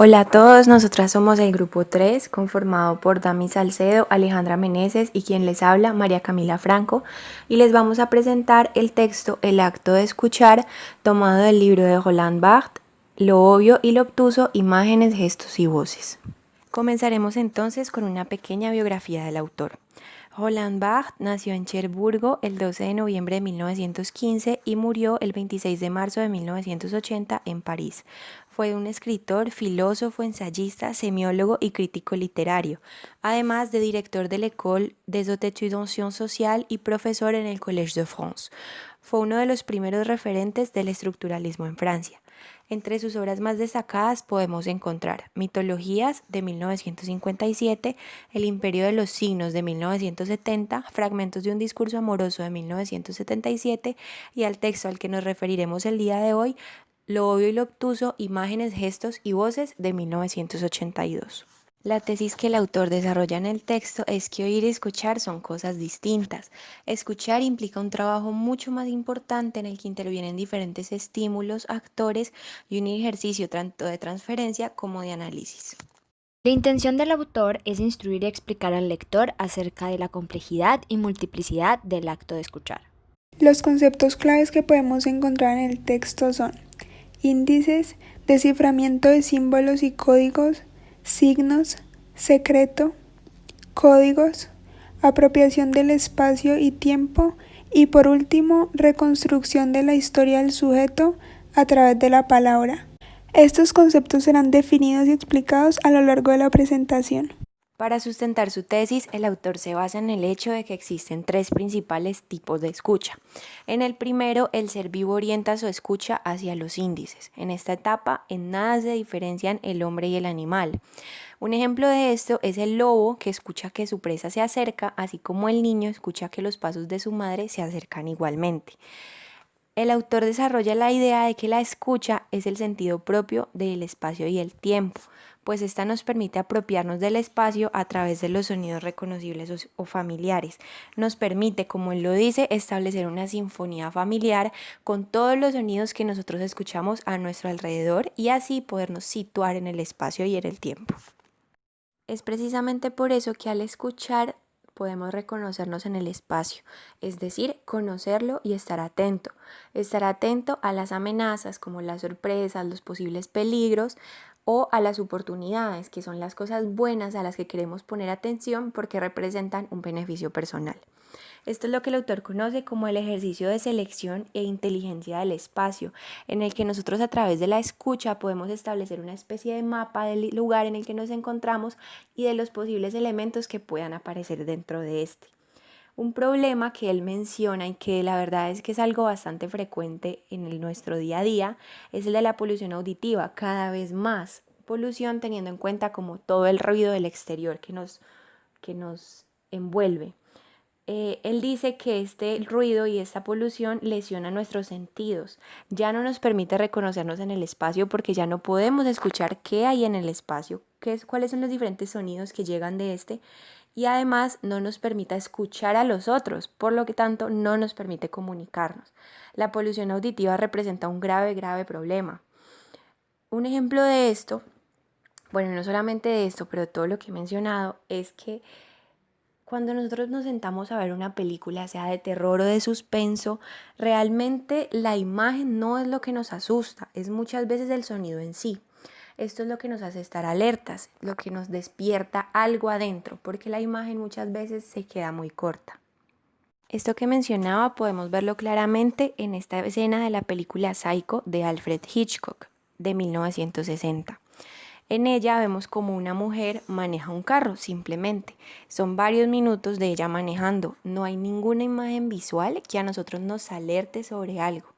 Hola a todos, nosotras somos el grupo 3, conformado por Dami Salcedo, Alejandra Meneses y quien les habla, María Camila Franco, y les vamos a presentar el texto El acto de escuchar, tomado del libro de Roland Barthes, Lo obvio y lo obtuso, imágenes, gestos y voces. Comenzaremos entonces con una pequeña biografía del autor. Roland Barthes nació en Cherburgo el 12 de noviembre de 1915 y murió el 26 de marzo de 1980 en París. Fue un escritor, filósofo, ensayista, semiólogo y crítico literario, además de director de l'École des Hautes Études en Sciences Sociales y profesor en el Collège de France. Fue uno de los primeros referentes del estructuralismo en Francia. Entre sus obras más destacadas podemos encontrar Mitologías de 1957, El imperio de los signos de 1970, Fragmentos de un discurso amoroso de 1977 y al texto al que nos referiremos el día de hoy, Lo obvio y lo obtuso, imágenes, gestos y voces de 1982. La tesis que el autor desarrolla en el texto es que oír y escuchar son cosas distintas. Escuchar implica un trabajo mucho más importante en el que intervienen diferentes estímulos, actores y un ejercicio tanto de transferencia como de análisis. La intención del autor es instruir y explicar al lector acerca de la complejidad y multiplicidad del acto de escuchar. Los conceptos claves que podemos encontrar en el texto son índices, desciframiento de símbolos y códigos, signos, secreto, códigos, apropiación del espacio y tiempo y por último, reconstrucción de la historia del sujeto a través de la palabra. Estos conceptos serán definidos y explicados a lo largo de la presentación. Para sustentar su tesis, el autor se basa en el hecho de que existen tres principales tipos de escucha. En el primero, el ser vivo orienta su escucha hacia los índices. En esta etapa, en nada se diferencian el hombre y el animal. Un ejemplo de esto es el lobo que escucha que su presa se acerca, así como el niño escucha que los pasos de su madre se acercan igualmente. El autor desarrolla la idea de que la escucha es el sentido propio del espacio y el tiempo, pues esta nos permite apropiarnos del espacio a través de los sonidos reconocibles o familiares. Nos permite, como él lo dice, establecer una sinfonía familiar con todos los sonidos que nosotros escuchamos a nuestro alrededor y así podernos situar en el espacio y en el tiempo. Es precisamente por eso que al escuchar podemos reconocernos en el espacio, es decir, conocerlo y estar atento a las amenazas como las sorpresas, los posibles peligros o a las oportunidades, que son las cosas buenas a las que queremos poner atención porque representan un beneficio personal. Esto es lo que el autor conoce como el ejercicio de selección e inteligencia del espacio, en el que nosotros a través de la escucha podemos establecer una especie de mapa del lugar en el que nos encontramos y de los posibles elementos que puedan aparecer dentro de este. Un problema que él menciona y que la verdad es que es algo bastante frecuente en nuestro día a día es el de la polución auditiva, cada vez más polución teniendo en cuenta como todo el ruido del exterior que nos envuelve. Él dice que este ruido y esta polución lesiona nuestros sentidos. Ya no nos permite reconocernos en el espacio porque ya no podemos escuchar qué hay en el espacio, cuáles son los diferentes sonidos que llegan de este y además no nos permite escuchar a los otros, por lo que tanto no nos permite comunicarnos. La polución auditiva representa un grave problema. Un ejemplo de esto, bueno, no solamente de esto, pero todo lo que he mencionado es que cuando nosotros nos sentamos a ver una película, sea de terror o de suspenso, realmente la imagen no es lo que nos asusta, es muchas veces el sonido en sí. Esto es lo que nos hace estar alertas, lo que nos despierta algo adentro, porque la imagen muchas veces se queda muy corta. Esto que mencionaba podemos verlo claramente en esta escena de la película Psycho de Alfred Hitchcock de 1960. En ella vemos como una mujer maneja un carro, simplemente. Son varios minutos de ella manejando. No hay ninguna imagen visual que a nosotros nos alerte sobre algo.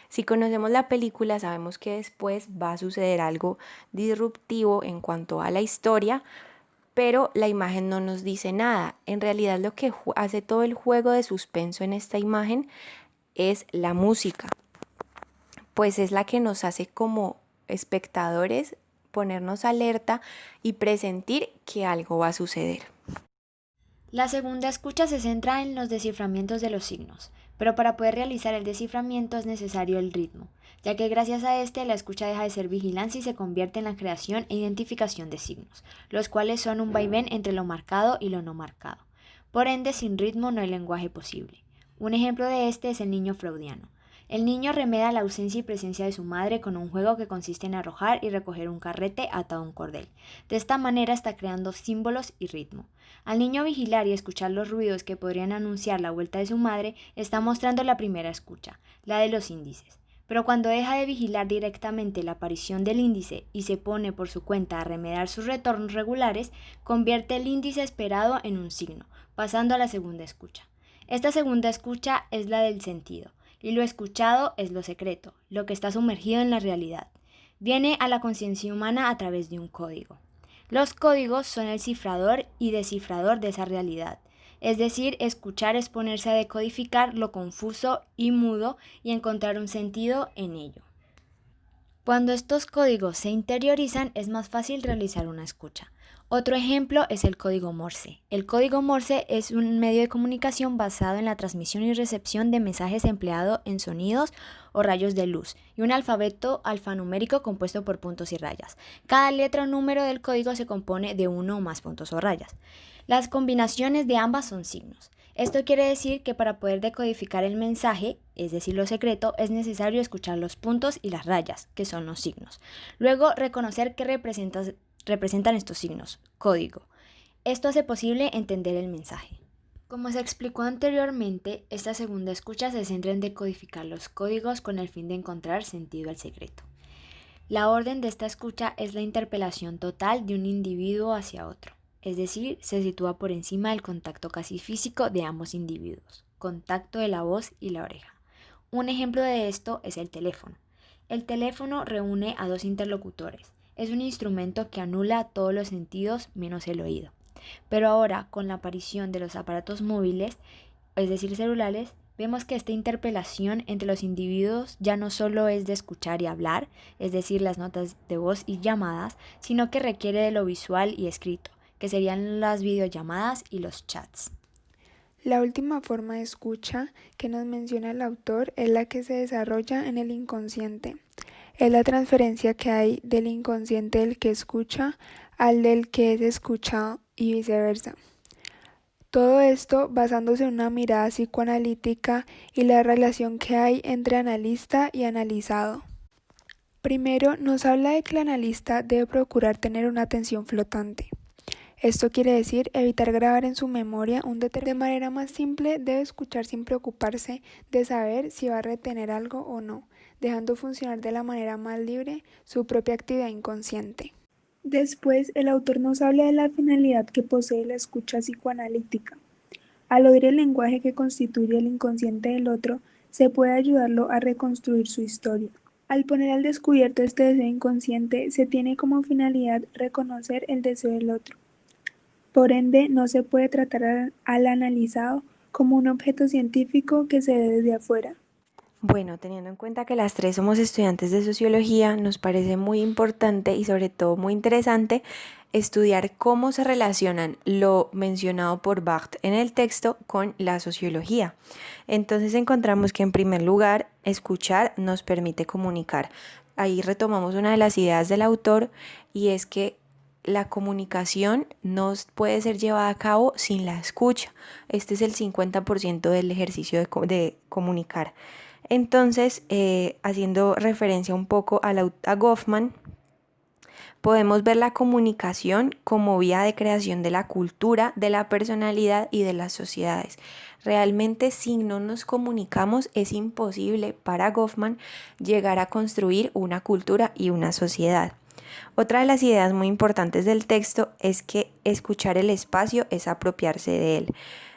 Si conocemos la película, sabemos que después va a suceder algo disruptivo en cuanto a la historia, pero la imagen no nos dice nada. En realidad lo que hace todo el juego de suspenso en esta imagen es la música, pues es la que nos hace como espectadores ponernos alerta y presentir que algo va a suceder. La segunda escucha se centra en los desciframientos de los signos. pero para poder realizar el desciframiento es necesario el ritmo, ya que gracias a este la escucha deja de ser vigilancia y se convierte en la creación e identificación de signos, los cuales son un vaivén entre lo marcado y lo no marcado. Por ende, sin ritmo no hay lenguaje posible. Un ejemplo de este es el niño freudiano. El niño remeda la ausencia y presencia de su madre con un juego que consiste en arrojar y recoger un carrete atado a un cordel. De esta manera está creando símbolos y ritmo. Al niño vigilar y escuchar los ruidos que podrían anunciar la vuelta de su madre, está mostrando la primera escucha, la de los índices. Pero cuando deja de vigilar directamente la aparición del índice y se pone por su cuenta a remedar sus retornos regulares, convierte el índice esperado en un signo, pasando a la segunda escucha. Esta segunda escucha es la del sentido, y lo escuchado es lo secreto, lo que está sumergido en la realidad. Viene a la conciencia humana a través de un código. Los códigos son el cifrador y descifrador de esa realidad. Es decir, escuchar es ponerse a decodificar lo confuso y mudo y encontrar un sentido en ello. Cuando estos códigos se interiorizan, es más fácil realizar una escucha. Otro ejemplo es el código Morse. El código Morse es un medio de comunicación basado en la transmisión y recepción de mensajes empleado en sonidos o rayos de luz y un alfabeto alfanumérico compuesto por puntos y rayas. Cada letra o número del código se compone de uno o más puntos o rayas. Las combinaciones de ambas son signos. Esto quiere decir que para poder decodificar el mensaje, es decir, lo secreto, es necesario escuchar los puntos y las rayas, que son los signos. Luego, reconocer qué representan estos signos, código. Esto hace posible entender el mensaje. Como se explicó anteriormente, esta segunda escucha se centra en decodificar los códigos con el fin de encontrar sentido al secreto. La orden de esta escucha es la interpelación total de un individuo hacia otro. Es decir, se sitúa por encima del contacto casi físico de ambos individuos, contacto de la voz y la oreja. Un ejemplo de esto es el teléfono. El teléfono reúne a dos interlocutores. Es un instrumento que anula todos los sentidos menos el oído. Pero ahora, con la aparición de los aparatos móviles, es decir, celulares, vemos que esta interpelación entre los individuos ya no solo es de escuchar y hablar, es decir, las notas de voz y llamadas, sino que requiere de lo visual y escrito, que serían las videollamadas y los chats. La última forma de escucha que nos menciona el autor es la que se desarrolla en el inconsciente. Es la transferencia que hay del inconsciente del que escucha al del que es escuchado y viceversa. Todo esto basándose en una mirada psicoanalítica y la relación que hay entre analista y analizado. Primero, nos habla de que el analista debe procurar tener una atención flotante. Esto quiere decir evitar grabar en su memoria de manera más simple, debe escuchar sin preocuparse de saber si va a retener algo o no, dejando funcionar de la manera más libre su propia actividad inconsciente. Después, el autor nos habla de la finalidad que posee la escucha psicoanalítica. Al oír el lenguaje que constituye el inconsciente del otro, se puede ayudarlo a reconstruir su historia. Al poner al descubierto este deseo inconsciente, se tiene como finalidad reconocer el deseo del otro. Por ende, no se puede tratar al analizado como un objeto científico que se ve desde afuera. Bueno, teniendo en cuenta que las tres somos estudiantes de sociología, nos parece muy importante y sobre todo muy interesante estudiar cómo se relacionan lo mencionado por Barthes en el texto con la sociología. Entonces encontramos que en primer lugar, escuchar nos permite comunicar. Ahí retomamos una de las ideas del autor y es que la comunicación no puede ser llevada a cabo sin la escucha. Este es el 50% del ejercicio de comunicar. Entonces, haciendo referencia un poco a Goffman, podemos ver la comunicación como vía de creación de la cultura, de la personalidad y de las sociedades. Realmente, si no nos comunicamos, es imposible para Goffman llegar a construir una cultura y una sociedad. Otra de las ideas muy importantes del texto es que escuchar el espacio es apropiarse de él.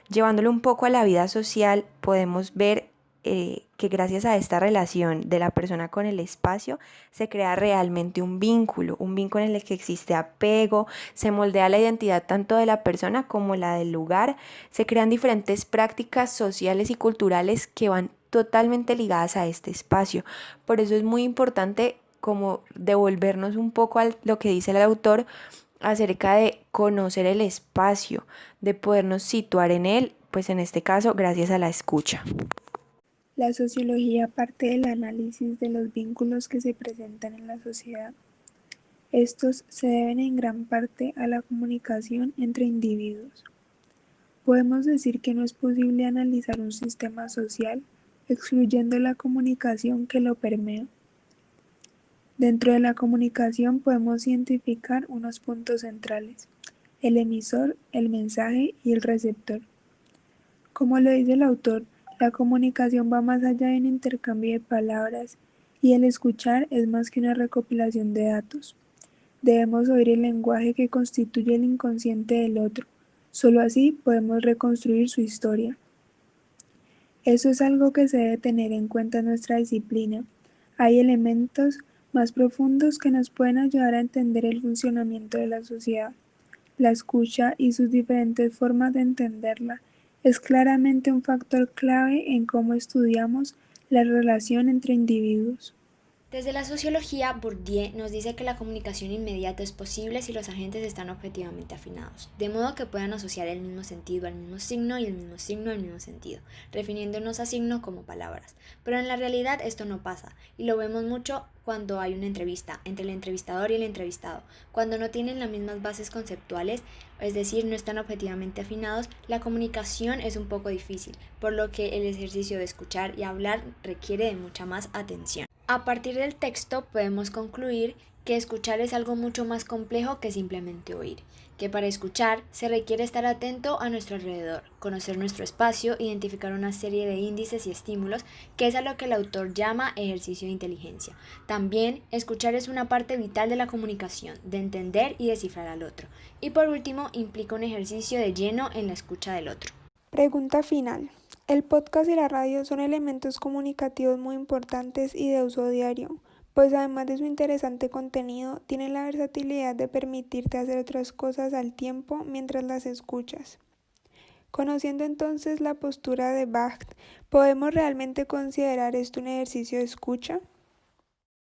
Llevándolo un poco a la vida social, podemos ver que gracias a esta relación de la persona con el espacio se crea realmente un vínculo en el que existe apego, se moldea la identidad tanto de la persona como la del lugar, se crean diferentes prácticas sociales y culturales que van totalmente ligadas a este espacio. Por eso es muy importante como devolvernos un poco a lo que dice el autor acerca de conocer el espacio, de podernos situar en él, pues en este caso gracias a la escucha. La sociología parte del análisis de los vínculos que se presentan en la sociedad. Estos se deben en gran parte a la comunicación entre individuos. Podemos decir que no es posible analizar un sistema social excluyendo la comunicación que lo permea. Dentro de la comunicación podemos identificar unos puntos centrales: el emisor, el mensaje y el receptor. Como lo dice el autor, la comunicación va más allá de un intercambio de palabras y el escuchar es más que una recopilación de datos. Debemos oír el lenguaje que constituye el inconsciente del otro. Solo así podemos reconstruir su historia. Eso es algo que se debe tener en cuenta en nuestra disciplina. Hay elementos más profundos que nos pueden ayudar a entender el funcionamiento de la sociedad. La escucha y sus diferentes formas de entenderla es claramente un factor clave en cómo estudiamos la relación entre individuos. Desde la sociología, Bourdieu nos dice que la comunicación inmediata es posible si los agentes están objetivamente afinados, de modo que puedan asociar el mismo sentido al mismo signo y el mismo signo al mismo sentido, refiriéndonos a signos como palabras. Pero en la realidad esto no pasa, y lo vemos mucho cuando hay una entrevista entre el entrevistador y el entrevistado. Cuando no tienen las mismas bases conceptuales, es decir, no están objetivamente afinados, la comunicación es un poco difícil, por lo que el ejercicio de escuchar y hablar requiere de mucha más atención. A partir del texto podemos concluir que escuchar es algo mucho más complejo que simplemente oír, que para escuchar se requiere estar atento a nuestro alrededor, conocer nuestro espacio, identificar una serie de índices y estímulos, que es a lo que el autor llama ejercicio de inteligencia. También, escuchar es una parte vital de la comunicación, de entender y descifrar al otro. Y por último, implica un ejercicio de lleno en la escucha del otro. Pregunta final. El podcast y la radio son elementos comunicativos muy importantes y de uso diario, pues además de su interesante contenido, tienen la versatilidad de permitirte hacer otras cosas al tiempo mientras las escuchas. Conociendo entonces la postura de Bacht, ¿podemos realmente considerar esto un ejercicio de escucha?